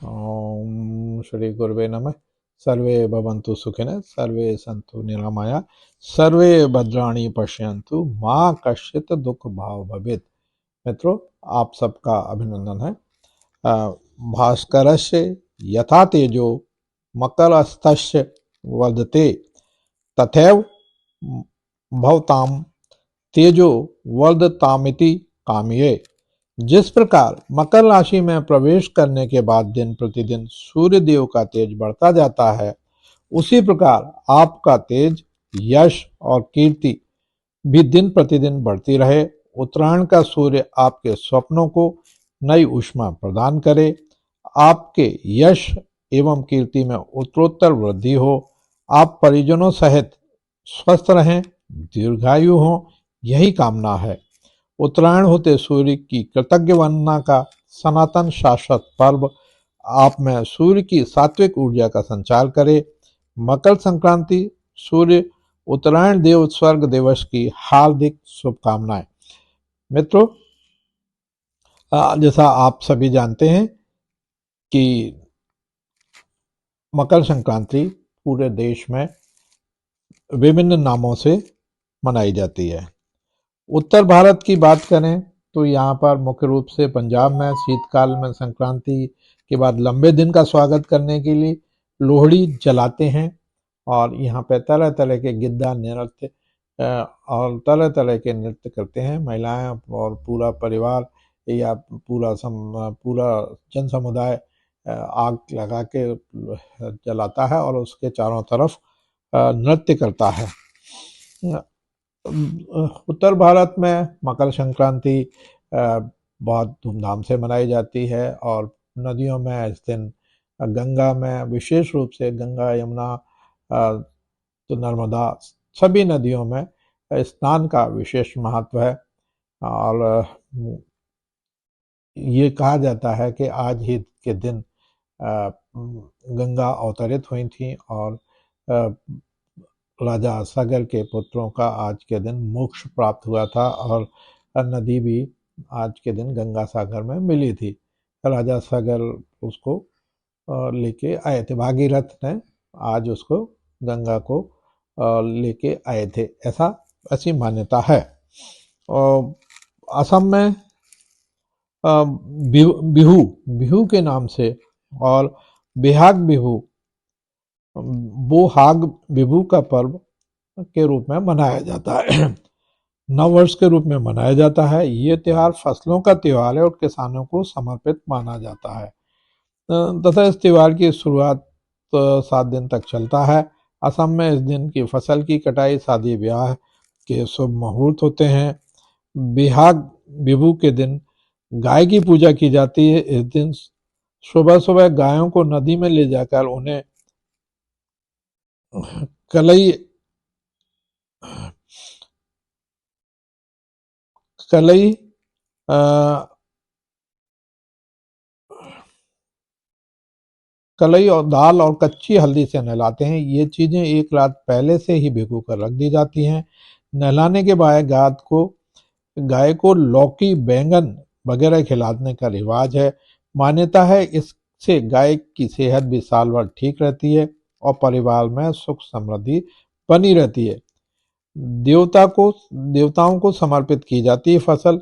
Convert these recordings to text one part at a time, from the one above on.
ओम श्री गुरुवे नमः। सर्वे भवन्तु सुखिनः, सर्वे सन्तु निरामया, सर्वे भद्राणि पश्यन्तु, माँ कश्चित् दुख भाव भवेत्। मित्रों, आप सबका अभिनंदन है। भास्करस्य यथा तेजो मकरस्थस्य वर्धते तथैव भवताम तेजो वर्धतामिति कामये। जिस प्रकार मकर राशि में प्रवेश करने के बाद दिन प्रतिदिन सूर्य देव का तेज बढ़ता जाता है, उसी प्रकार आपका तेज, यश और कीर्ति भी दिन प्रतिदिन बढ़ती रहे। उत्तरायण का सूर्य आपके स्वप्नों को नई ऊष्मा प्रदान करे, आपके यश एवं कीर्ति में उत्तरोत्तर वृद्धि हो, आप परिजनों सहित स्वस्थ रहें, दीर्घायु हो, यही कामना है। उत्तरायण होते सूर्य की कृतज्ञ वंदना का सनातन शाश्वत पर्व आप में सूर्य की सात्विक ऊर्जा का संचार करे। मकर संक्रांति सूर्य उत्तरायण देव स्वर्ग दिवस की हार्दिक शुभकामनाएं। मित्रों, जैसा आप सभी जानते हैं कि मकर संक्रांति पूरे देश में विभिन्न नामों से मनाई जाती है। उत्तर भारत की बात करें तो यहाँ पर मुख्य रूप से पंजाब में शीतकाल में संक्रांति के बाद लंबे दिन का स्वागत करने के लिए लोहड़ी जलाते हैं और यहाँ पे तरह तरह के गिद्दा नृत्य और तरह तरह के नृत्य करते हैं महिलाएं और पूरा परिवार या पूरा जन समुदाय आग लगा के जलाता है और उसके चारों तरफ नृत्य करता है। उत्तर भारत में मकर संक्रांति बहुत धूमधाम से मनाई जाती है और नदियों में इस दिन गंगा में विशेष रूप से गंगा, यमुना तो नर्मदा सभी नदियों में स्नान का विशेष महत्व है। और ये कहा जाता है कि आज ही के दिन गंगा अवतरित हुई थी और राजा सागर के पुत्रों का आज के दिन मोक्ष प्राप्त हुआ था और नदी भी आज के दिन गंगा सागर में मिली थी। राजा सागर उसको लेके आए थे, भागीरथ ने आज उसको गंगा को लेके आए थे, ऐसी मान्यता है। असम में बिहू के नाम से और बिहाग बिहू, बोहाग बिहू का पर्व के रूप में मनाया जाता है, नववर्ष के रूप में मनाया जाता है। ये त्योहार फसलों का त्योहार है और किसानों को समर्पित माना जाता है तथा इस त्योहार की शुरुआत 7 दिन तक चलता है। असम में इस दिन की फसल की कटाई, शादी ब्याह के शुभ मुहूर्त होते हैं। बिहाग बिहू के दिन गाय की पूजा की जाती है। इस दिन सुबह सुबह गायों को नदी में ले जाकर उन्हें कलई और दाल और कच्ची हल्दी से नहलाते हैं। ये चीजें एक रात पहले से ही भिगो कर रख दी जाती हैं। नहलाने के बाद गाय को लौकी, बैंगन वगैरह खिलाने का रिवाज है। मान्यता है इससे गाय की सेहत भी साल भर ठीक रहती है और परिवार में सुख समृद्धि बनी रहती है। देवताओं को समर्पित की जाती है फसल।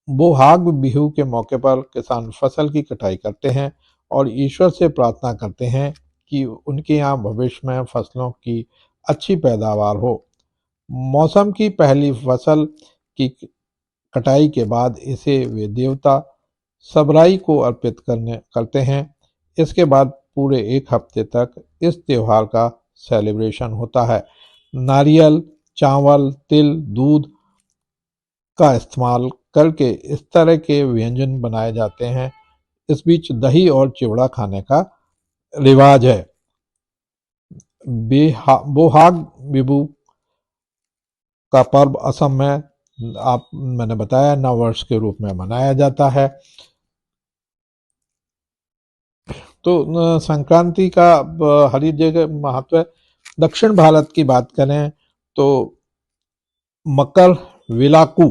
बोहाग बिहू के मौके पर किसान फसल की कटाई करते हैं और ईश्वर से प्रार्थना करते हैं कि उनके यहाँ भविष्य में फसलों की अच्छी पैदावार हो। मौसम की पहली फसल की कटाई के बाद इसे वे देवता सबराई को अर्पित करते हैं। इसके बाद पूरे 1 हफ्ते तक इस त्योहार का सेलिब्रेशन होता है। नारियल, चावल, तिल, दूध का इस्तेमाल करके इस तरह के व्यंजन बनाए जाते हैं। इस बीच दही और चिवड़ा खाने का रिवाज है। बोहाग बिहू का पर्व असम में मैंने बताया नववर्ष के रूप में मनाया जाता है। तो संक्रांति का हर जगह महत्व है। दक्षिण भारत की बात करें तो मकर विलाकू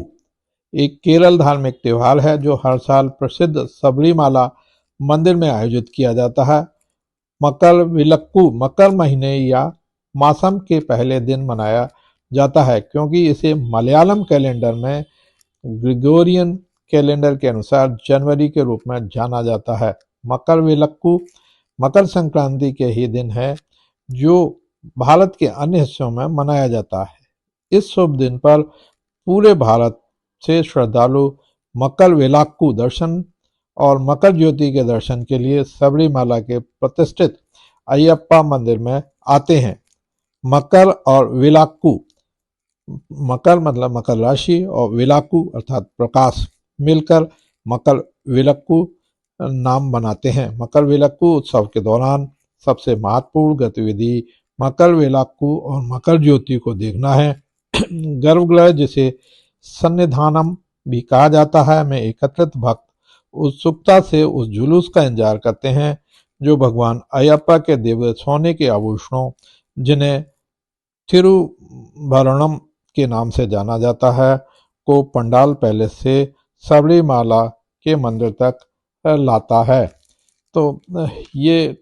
एक केरल धार्मिक त्योहार है जो हर साल प्रसिद्ध सबरीमाला मंदिर में आयोजित किया जाता है। मकर विलक्कू मकर महीने या मासम के पहले दिन मनाया जाता है, क्योंकि इसे मलयालम कैलेंडर में ग्रिगोरियन कैलेंडर के अनुसार जनवरी के रूप में जाना जाता है। मकर विलक्कू मकर संक्रांति के ही दिन है, जो भारत के अन्य हिस्सों में मनाया जाता है। इस शुभ दिन पर पूरे भारत से श्रद्धालु मकर वेलाक्कू दर्शन और मकर ज्योति के दर्शन के लिए सबरीमाला के प्रतिष्ठित अयप्पा मंदिर में आते हैं। मकर और विलाक्कू, मकर मतलब मकर राशि और विलाक्कू अर्थात प्रकाश मिलकर मकर विलक्कू नाम बनाते हैं। मकर विलक्कू उत्सव के दौरान सबसे महत्वपूर्ण गतिविधि मकर विलक्कू और मकर ज्योति को देखना है। गर्भगृह, जिसे सन्निधानम भी कहा जाता है, में एकत्रित भक्त उत्सुकता से उस जुलूस का इंतजार करते हैं जो भगवान अयप्पा के दिव्य सोने के आभूषणों, जिन्हें थिरुभरणम के नाम से जाना जाता है, को पंडाल पैलेस से सबरीमाला के मंदिर तक लाता है। तो ये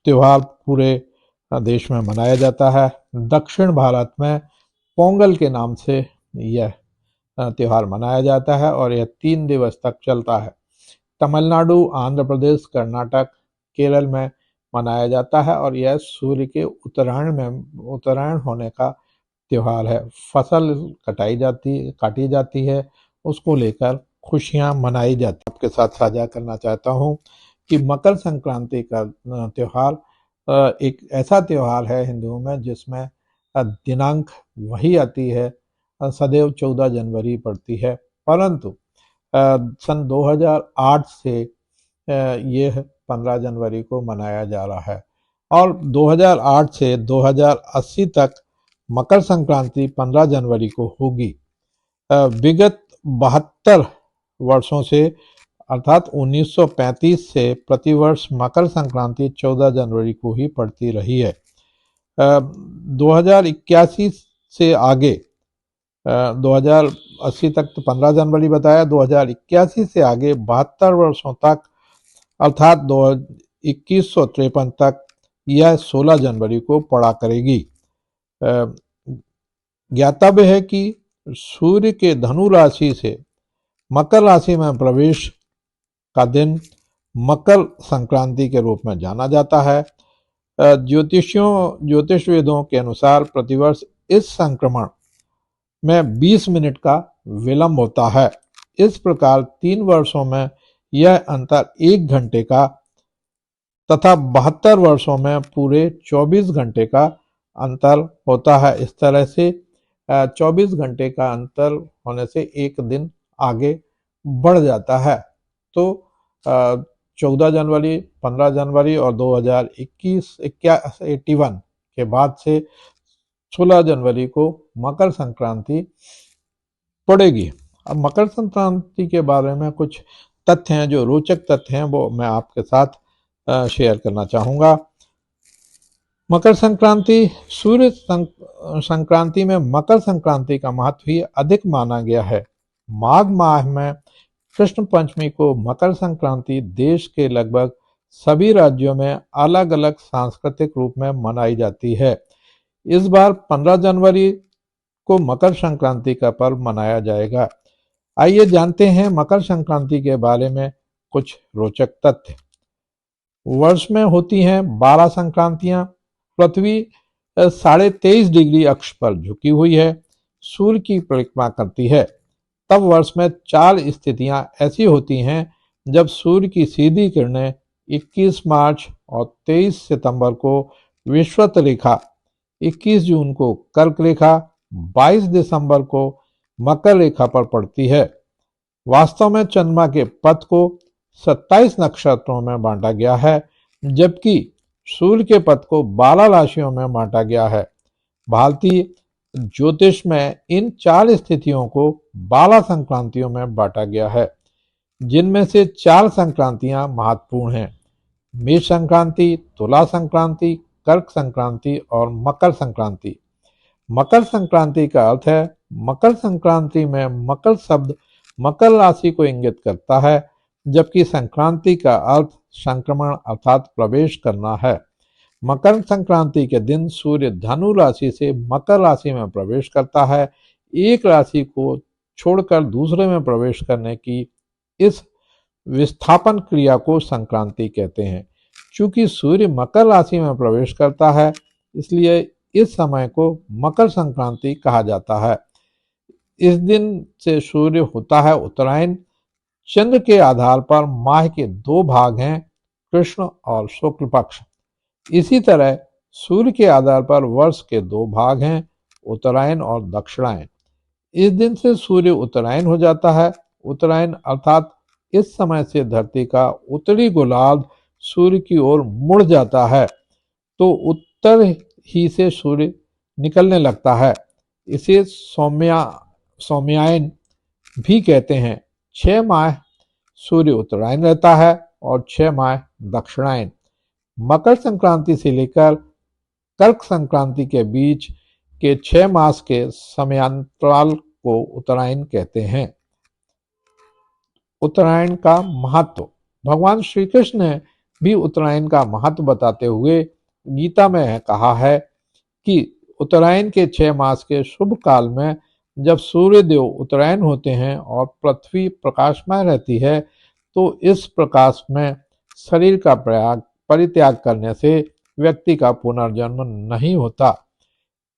त्यौहार पूरे देश में मनाया जाता है। दक्षिण भारत में पोंगल के नाम से यह त्यौहार मनाया जाता है और यह 3 दिवस तक चलता है। तमिलनाडु, आंध्र प्रदेश, कर्नाटक, केरल में मनाया जाता है और यह सूर्य के उत्तरायण होने का त्यौहार है। फसल काटी जाती है, उसको लेकर खुशियां मनाई जाती है। आपके साथ साझा करना चाहता हूं कि मकर संक्रांति का त्यौहार एक ऐसा त्यौहार है हिंदुओं में जिसमें दिनांक वही आती है, सदैव 14 जनवरी पड़ती है, परंतु सन 2008 से यह 15 जनवरी को मनाया जा रहा है और 2008 से 2080 तक मकर संक्रांति 15 जनवरी को होगी। विगत 72 वर्षों से अर्थात 1935 से प्रतिवर्ष मकर संक्रांति 14 जनवरी को ही पड़ती रही है। 2081 से आगे 2080 तक तो 15 जनवरी बताया, 2081 से आगे 72 वर्षों तक अर्थात 2153 तक यह 16 जनवरी को पड़ा करेगी। ज्ञातव्य है कि सूर्य के धनु राशि से मकर राशि में प्रवेश का दिन मकर संक्रांति के रूप में जाना जाता है। ज्योतिषविदों के अनुसार प्रतिवर्ष इस संक्रमण में 20 मिनट का विलंब होता है। इस प्रकार 3 वर्षों में यह अंतर 1 घंटे का तथा 72 वर्षों में पूरे 24 घंटे का अंतर होता है। इस तरह से 24 घंटे का अंतर होने से एक दिन आगे बढ़ जाता है। तो 14 जनवरी, 15 जनवरी और 2081 के बाद से 16 जनवरी को मकर संक्रांति पड़ेगी। अब मकर संक्रांति के बारे में कुछ तथ्य हैं, जो रोचक तथ्य हैं, वो मैं आपके साथ शेयर करना चाहूँगा। मकर संक्रांति, सूर्य संक्रांति में मकर संक्रांति का महत्व ही अधिक माना गया है। माघ माह में कृष्ण पंचमी को मकर संक्रांति देश के लगभग सभी राज्यों में अलग अलग सांस्कृतिक रूप में मनाई जाती है। इस बार 15 जनवरी को मकर संक्रांति का पर्व मनाया जाएगा। आइए जानते हैं मकर संक्रांति के बारे में कुछ रोचक तथ्य। वर्ष में होती हैं 12 संक्रांतियां। पृथ्वी 23.5 डिग्री अक्ष पर झुकी हुई है, सूर्य की परिक्रमा करती है। तब वर्ष में 4 स्थितियां ऐसी होती हैं जब सूर्य की सीधी किरणें 21 मार्च और 23 सितंबर को विषुवत रेखा, 21 जून को कर्क रेखा, 22 दिसंबर को मकर रेखा पर पड़ती है। वास्तव में चंद्रमा के पथ को 27 नक्षत्रों में बांटा गया है, जबकि सूर्य के पथ को 12 राशियों में बांटा गया है। भारतीय ज्योतिष में इन 4 स्थितियों को 12 संक्रांतियों में बांटा गया है, जिनमें से 4 संक्रांतियां महत्वपूर्ण हैं: मेष संक्रांति, तुला संक्रांति, कर्क संक्रांति और मकर संक्रांति। मकर संक्रांति का अर्थ है, मकर संक्रांति में मकर शब्द मकर राशि को इंगित करता है, जबकि संक्रांति का अर्थ संक्रमण अर्थात प्रवेश करना है। मकर संक्रांति के दिन सूर्य धनु राशि से मकर राशि में प्रवेश करता है। एक राशि को छोड़कर दूसरे में प्रवेश करने की इस विस्थापन क्रिया को संक्रांति कहते हैं। चूंकि सूर्य मकर राशि में प्रवेश करता है, इसलिए इस समय को मकर संक्रांति कहा जाता है। इस दिन से सूर्य होता है उत्तरायण। चंद्र के आधार पर माह के दो भाग हैं, कृष्ण और शुक्ल पक्ष। इसी तरह सूर्य के आधार पर वर्ष के दो भाग हैं, उत्तरायण और दक्षिणायन। इस दिन से सूर्य उत्तरायण हो जाता है। उत्तरायण अर्थात इस समय से धरती का उत्तरी गोलार्ध सूर्य की ओर मुड़ जाता है, तो उत्तर ही से सूर्य निकलने लगता है। इसे सौम्यायन भी कहते हैं। 6 माह सूर्य उत्तरायण रहता है और 6 माह दक्षिणायन। मकर संक्रांति से लेकर कर्क संक्रांति के बीच के 6 मास के समयांतराल को उत्तरायण कहते हैं। उत्तरायण का महत्व। भगवान श्री कृष्ण ने भी उत्तरायण का महत्व बताते हुए गीता में कहा है कि उत्तरायण के 6 मास के शुभ काल में जब सूर्य देव उत्तरायण होते हैं और पृथ्वी प्रकाशमय रहती है, तो इस प्रकाश में शरीर का परित्याग करने से व्यक्ति का पुनर्जन्म नहीं होता।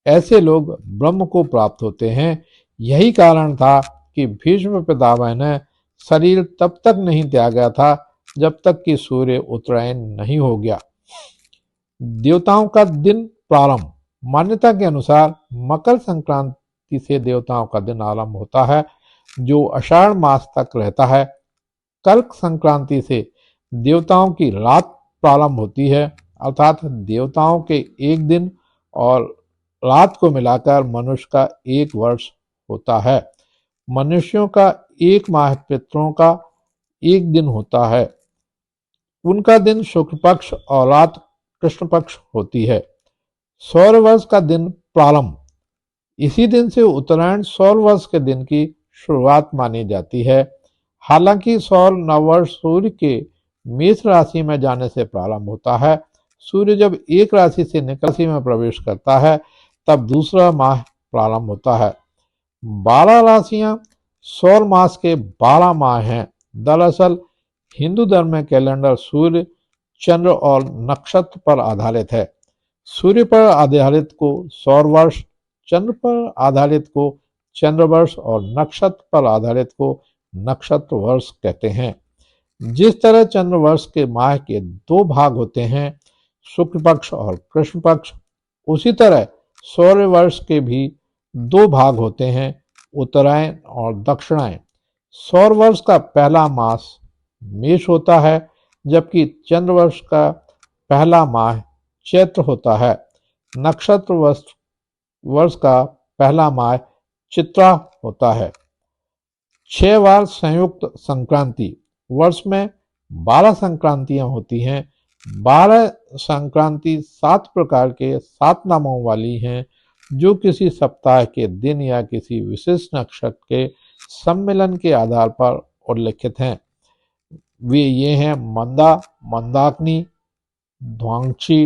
ऐसे लोग ब्रह्म को प्राप्त होते हैं। यही कारण था कि भीष्म पितामह ने शरीर तब तक नहीं त्यागा था जब तक कि सूर्य उत्तरायण नहीं हो गया। देवताओं का दिन प्रारंभ। मान्यता के अनुसार मकर संक्रांति से देवताओं का दिन आरंभ होता है, जो आषाढ़ मास तक रहता है। कर्क संक्रांति से देवताओं की रात प्रारंभ होती है, अर्थात देवताओं के एक दिन और रात को मिलाकर मनुष्य का 1 वर्ष होता है। मनुष्यों का 1 माह, पितरों का 1 दिन होता है। उनका दिन शुक्ल पक्ष और रात कृष्ण पक्ष होती है। सौर वर्ष का दिन प्रारंभ। इसी दिन से उत्तरायण सौर वर्ष के दिन की शुरुआत मानी जाती है। हालांकि सौर नववर्ष सूर्य के मेष राशि में जाने से प्रारंभ होता है। सूर्य जब एक राशि से निकल राशि में प्रवेश करता है, तब दूसरा माह प्रारंभ होता है। 12 राशियां सौर मास के 12 माह हैं। दरअसल हिंदू धर्म में कैलेंडर सूर्य, चंद्र और नक्षत्र पर आधारित है। सूर्य पर आधारित को सौर वर्ष, चंद्र पर आधारित को चंद्र वर्ष और नक्षत्र पर आधारित को नक्षत्र वर्ष कहते हैं। जिस तरह चंद्र वर्ष के माह के 2 भाग होते हैं, शुक्ल पक्ष और कृष्ण पक्ष, उसी तरह सौर वर्ष के भी 2 भाग होते हैं, उत्तरायण और दक्षिणायन। सौर वर्ष का पहला मास मेष होता है, जबकि चंद्र वर्ष का पहला माह चैत्र होता है। नक्षत्र वर्ष का पहला माह चित्रा होता है। 6 बार संयुक्त संक्रांति। वर्ष में 12 संक्रांतियां होती हैं। 12 संक्रांति 7 प्रकार के 7 नामों वाली हैं, जो किसी सप्ताह के दिन या किसी विशिष्ट नक्षत्र के सम्मिलन के आधार पर उल्लिखित हैं। वे ये हैं: मंदा, मंदाकिनी, ध्वांशी,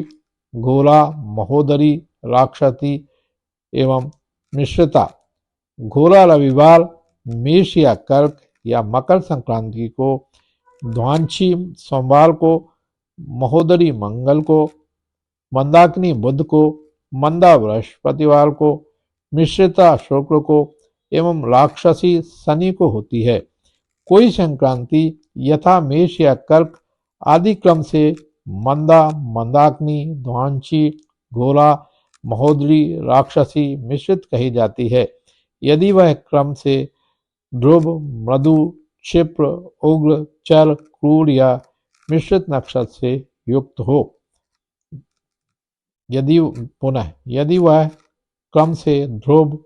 घोरा, महोदरी, राक्षसी एवं मिश्रिता। घोरा रविवार, मेष या कर्क या मकर संक्रांति को, ध्वांशी सोमवार को, महोदरी मंगल को, मंदाकिनी बुध को, मंदा बृहस्पतिवार को, मिश्रिता शुक्र को एवं राक्षसी शनि को होती है। कोई संक्रांति यथा मेष या कर्क आदि क्रम से मंदा, मंदाकिनी, ध्वांशी, घोरा, महोदरी, राक्षसी, मिश्रित कही जाती है, यदि वह क्रम से ध्रुव, मृदु, क्षिप्र, उग्र, चर, क्रूर या मिश्रित नक्षत्र से युक्त हो। यदि वह क्रम से ध्रुव,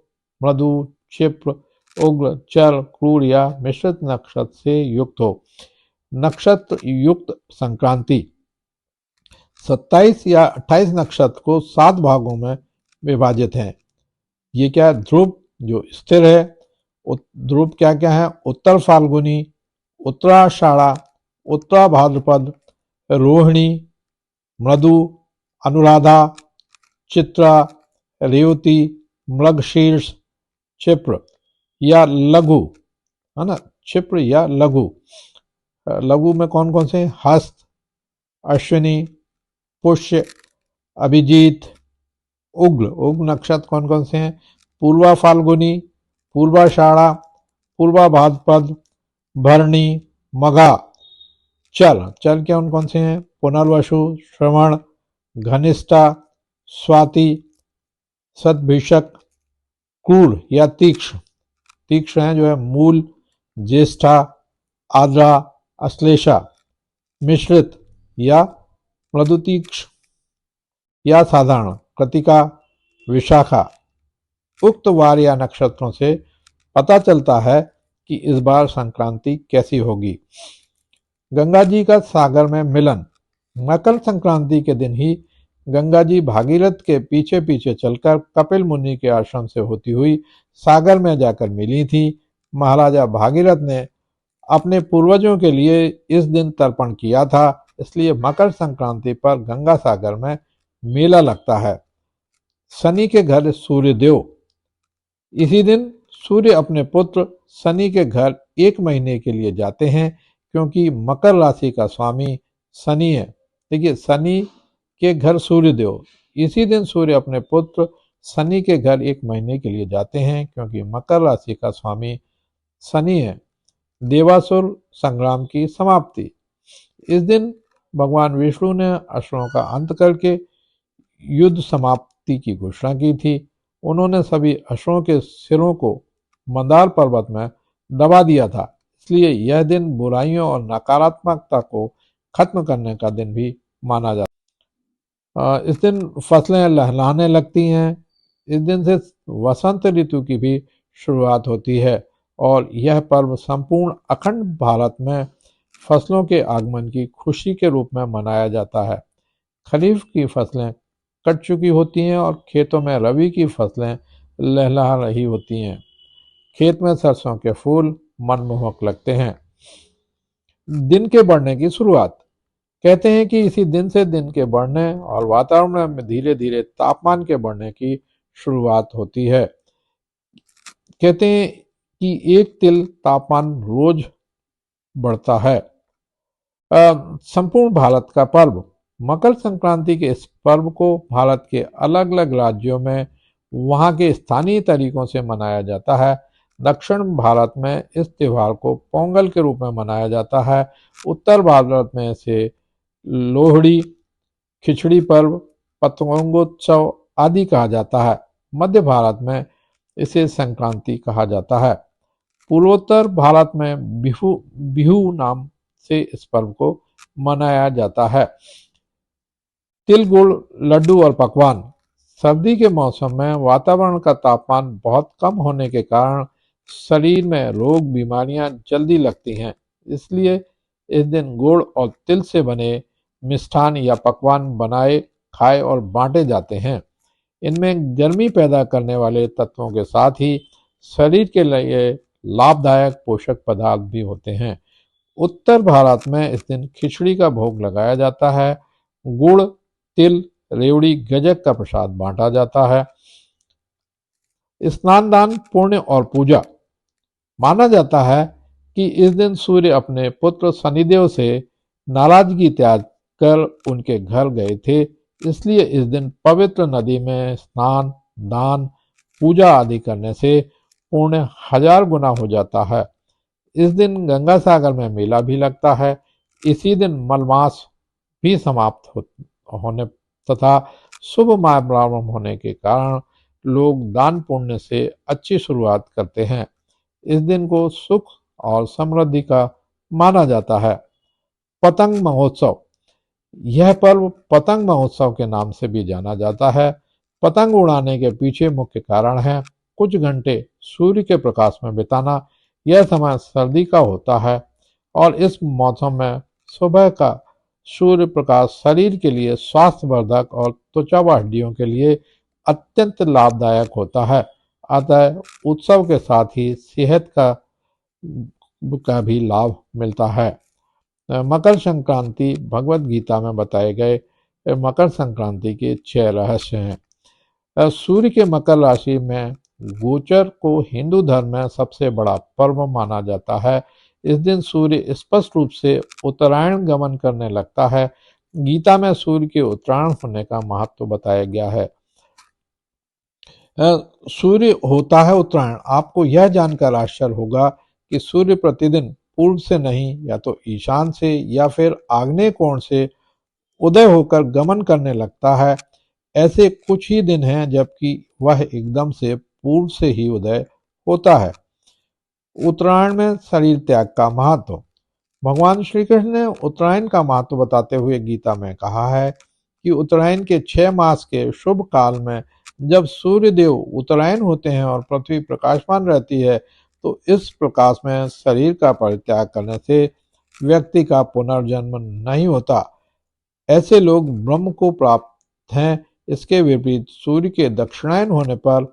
मृदु, क्षिप्र, उग्र, चर, क्रूर या मिश्रित नक्षत्र से युक्त हो। नक्षत्र युक्त संक्रांति। 27 या 28 नक्षत्र को 7 भागों में विभाजित हैं। ये क्या? ध्रुव जो स्थिर है, ध्रुव क्या क्या है? उत्तर फाल्गुनी, उत्तराषाढ़ा, उत्तरा भाद्रपद, रोहिणी, मृदु, अनुराधा, चित्रा, रेवती, मृगशीर्ष, क्षिप्र या लघु, है ना, क्षिप्र या लघु। लघु में कौन कौन से हैं? हस्त, अश्विनी, पुष्य, अभिजीत, उग्र। उग्र नक्षत्र कौन कौन से हैं? पूर्वा फाल्गुनी, पूर्वाषाढ़ा, पूर्वा भाद्रपद, भरणी, मघा। चल, चल के कौन कौन से हैं? पुनर्वसु, श्रवण, घनिष्ठा, स्वाति, सतभिषक, क्रूर या तीक्ष्ण। तीक्ष्ण है जो है मूल, ज्येष्ठा, आद्रा, अश्लेषा, मिश्रित या मृदुतीक्ष्ण या साधारण, कृतिका, विशाखा। उक्त वार या नक्षत्रों से पता चलता है कि इस बार संक्रांति कैसी होगी। गंगा जी का सागर में मिलन। मकर संक्रांति के दिन ही गंगा जी भागीरथ के पीछे पीछे चलकर कपिल मुनि के आश्रम से होती हुई सागर में जाकर मिली थी। महाराजा भागीरथ ने अपने पूर्वजों के लिए इस दिन तर्पण किया था, इसलिए मकर संक्रांति पर गंगा सागर में मेला लगता है। शनि के घर सूर्यदेव। इसी दिन सूर्य अपने पुत्र शनि के घर 1 महीने के लिए जाते हैं, क्योंकि मकर राशि का स्वामी शनि है। देखिए, शनि के घर सूर्यदेव। इसी दिन सूर्य अपने पुत्र शनि के घर 1 महीने के लिए जाते हैं, क्योंकि मकर राशि का स्वामी शनि है। देवासुर संग्राम की समाप्ति। इस दिन भगवान विष्णु ने असुरों का अंत करके युद्ध समाप्ति की घोषणा की थी। उन्होंने सभी असुरों के सिरों को मंदार पर्वत में दबा दिया था, इसलिए यह दिन बुराइयों और नकारात्मकता को खत्म करने का दिन भी माना जाता है। इस दिन फसलें लहलहाने लगती हैं। इस दिन से वसंत ऋतु की भी शुरुआत होती है और यह पर्व संपूर्ण अखंड भारत में फसलों के आगमन की खुशी के रूप में मनाया जाता है। खरीफ की फसलें कट चुकी होती हैं और खेतों में रबी की फसलें लहलहा रही होती हैं। खेत में सरसों के फूल मनमोहक लगते हैं। दिन के बढ़ने की शुरुआत। कहते हैं कि इसी दिन से दिन के बढ़ने और वातावरण में धीरे धीरे तापमान के बढ़ने की शुरुआत होती है। कहते हैं कि 1 तिल तापमान रोज बढ़ता है। संपूर्ण भारत का पर्व। मकर संक्रांति के इस पर्व को भारत के अलग अलग राज्यों में वहां के स्थानीय तरीकों से मनाया जाता है। दक्षिण भारत में इस त्योहार को पोंगल के रूप में मनाया जाता है। उत्तर भारत में इसे लोहड़ी, खिचड़ी पर्व, पतंगोत्सव आदि कहा जाता है। मध्य भारत में इसे संक्रांति कहा जाता है। पूर्वोत्तर भारत में बिहू नाम से इस पर्व को मनाया जाता है। तिल, गुड़, लड्डू और पकवान। सर्दी के मौसम में वातावरण का तापमान बहुत कम होने के कारण शरीर में रोग बीमारियां जल्दी लगती हैं, इसलिए इस दिन गुड़ और तिल से बने मिष्ठान या पकवान बनाए, खाए और बांटे जाते हैं। इनमें गर्मी पैदा करने वाले तत्वों के साथ ही शरीर के लिए लाभदायक पोषक पदार्थ भी होते हैं। उत्तर भारत में इस दिन खिचड़ी का भोग लगाया जाता है। गुड़, तिल, रेवड़ी, गज्जक का प्रसाद बांटा जाता है। स्नान दान, पुण्य और पूजा। माना जाता है कि इस दिन सूर्य अपने पुत्र शनिदेव से नाराजगी त्याग कर उनके घर गए थे, इसलिए इस दिन पवित्र नदी में स्नान, दान, पूजा आदि करने से पुण्य 1000 गुना हो जाता है। इस दिन गंगा सागर में मेला भी लगता है। इसी दिन मलमास भी समाप्त होने तथा शुभ माह प्रारंभ होने के कारण लोग दान पुण्य से अच्छी शुरुआत करते हैं। इस दिन को सुख और समृद्धि का माना जाता है। पतंग महोत्सव। यह पर्व पतंग महोत्सव के नाम से भी जाना जाता है। पतंग उड़ाने के पीछे मुख्य कारण है कुछ घंटे सूर्य के प्रकाश में बिताना। यह समय सर्दी का होता है और इस मौसम में सुबह का सूर्य प्रकाश शरीर के लिए स्वास्थ्यवर्धक और त्वचा व हड्डियों के लिए अत्यंत लाभदायक होता है। अतः उत्सव के साथ ही सेहत का भी लाभ मिलता है। मकर संक्रांति भगवत गीता में बताए गए मकर संक्रांति के 6 रहस्य हैं। सूर्य के मकर राशि में गोचर को हिंदू धर्म में सबसे बड़ा पर्व माना जाता है। इस दिन सूर्य स्पष्ट रूप से उत्तरायण गमन करने लगता है। गीता में सूर्य के उत्तरायण होने का महत्व बताया गया है। सूर्य होता है उत्तरायण। आपको यह जानकर आश्चर्य होगा कि सूर्य प्रतिदिन पूर्व से नहीं, या तो ईशान से या फिर आग्नेय कोण से उदय होकर गमन करने लगता है। ऐसे कुछ ही दिन हैं जबकि वह एकदम से पूर्व से ही उदय होता है। उत्तरायण में शरीर त्याग का महत्व। भगवान श्री कृष्ण ने उत्तरायण का महत्व बताते हुए गीता में कहा है कि उत्तरायण के 6 मास के शुभ काल में जब सूर्य देव उत्तरायण होते हैं और पृथ्वी प्रकाशमान रहती है, तो इस प्रकाश में शरीर का परित्याग करने से व्यक्ति का पुनर्जन्म नहीं होता। ऐसे लोग ब्रह्म को प्राप्त हैं। इसके विपरीत सूर्य के दक्षिणायन होने पर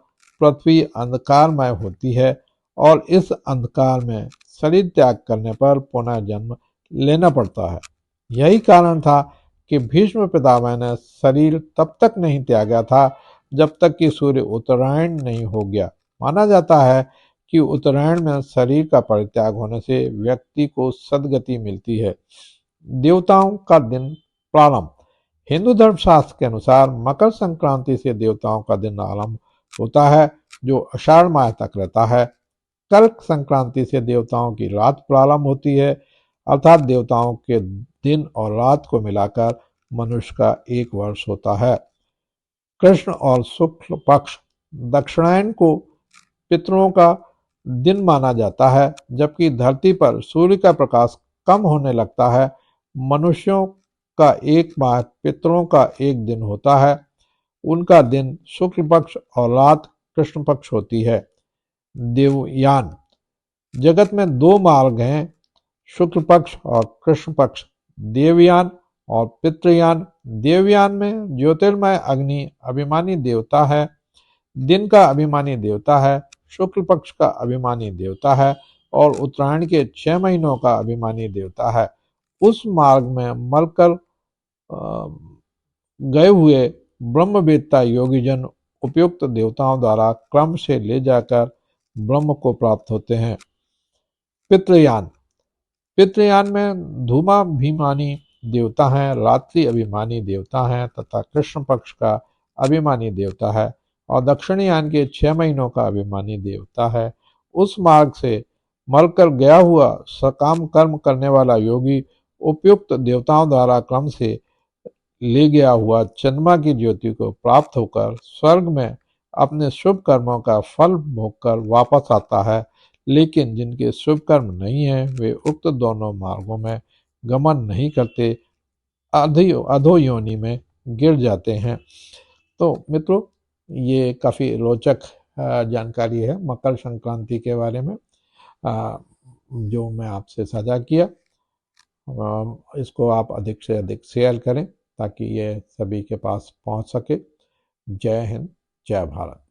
पृथ्वी अंधकारमय होती है और इस अंधकार में शरीर त्याग करने पर पुनः जन्म लेना पड़ता है। यही कारण था कि भीष्म पितामह ने शरीर तब तक नहीं त्यागा था जब तक कि सूर्य उत्तरायण नहीं हो गया। माना जाता है कि उत्तरायण में शरीर का परित्याग होने से व्यक्ति को सद्गति मिलती है। देवताओं का दिन प्रारंभ। हिंदू धर्मशास्त्र के अनुसार मकर संक्रांति से देवताओं का दिन आरंभ होता है, जो आषाढ़ माह तक रहता है। कर्क संक्रांति से देवताओं की रात प्रारंभ होती है, अर्थात देवताओं के दिन और रात को मिलाकर मनुष्य का एक वर्ष होता है। कृष्ण और शुक्ल पक्ष। दक्षिणायन को पितरों का दिन माना जाता है, जबकि धरती पर सूर्य का प्रकाश कम होने लगता है। मनुष्यों का एक माह पितरों का एक दिन होता है। उनका दिन शुक्ल पक्ष और रात कृष्ण पक्ष होती है। देवयान। जगत में 2 मार्ग हैं, शुक्ल पक्ष और कृष्ण पक्ष। देवयान और पितृयान। देवयान में ज्योतिर्मय अग्नि अभिमानी देवता है, दिन का अभिमानी देवता है, शुक्ल पक्ष का अभिमानी देवता है और उत्तरायण के 6 महीनों का अभिमानी देवता है। उस मार्ग में मरकर गए हुए ब्रह्मवेत्ता योगीजन उपयुक्त देवताओं द्वारा क्रम से ले जाकर ब्रह्म को प्राप्त होते हैं। पितृयान। पितृयान में धूमाभिमानी देवता हैं, रात्रि अभिमानी देवता हैं तथा कृष्ण पक्ष का अभिमानी देवता है और दक्षिणयान के 6 महीनों का अभिमानी देवता है। उस मार्ग से मरकर गया हुआ सकाम कर्म करने वाला योगी उपयुक्त देवताओं द्वारा क्रम से ले गया हुआ चंद्रमा की ज्योति को प्राप्त होकर स्वर्ग में अपने शुभ कर्मों का फल भोगकर वापस आता है। लेकिन जिनके शुभ कर्म नहीं है, वे उक्त दोनों मार्गों में गमन नहीं करते, अधो योनि में गिर जाते हैं। तो मित्रों, ये काफ़ी रोचक जानकारी है मकर संक्रांति के बारे में, जो मैं आपसे साझा किया। इसको आप अधिक से अधिक शेयर करें ताकि ये सभी के पास पहुंच सके। जय हिंद, जय भारत।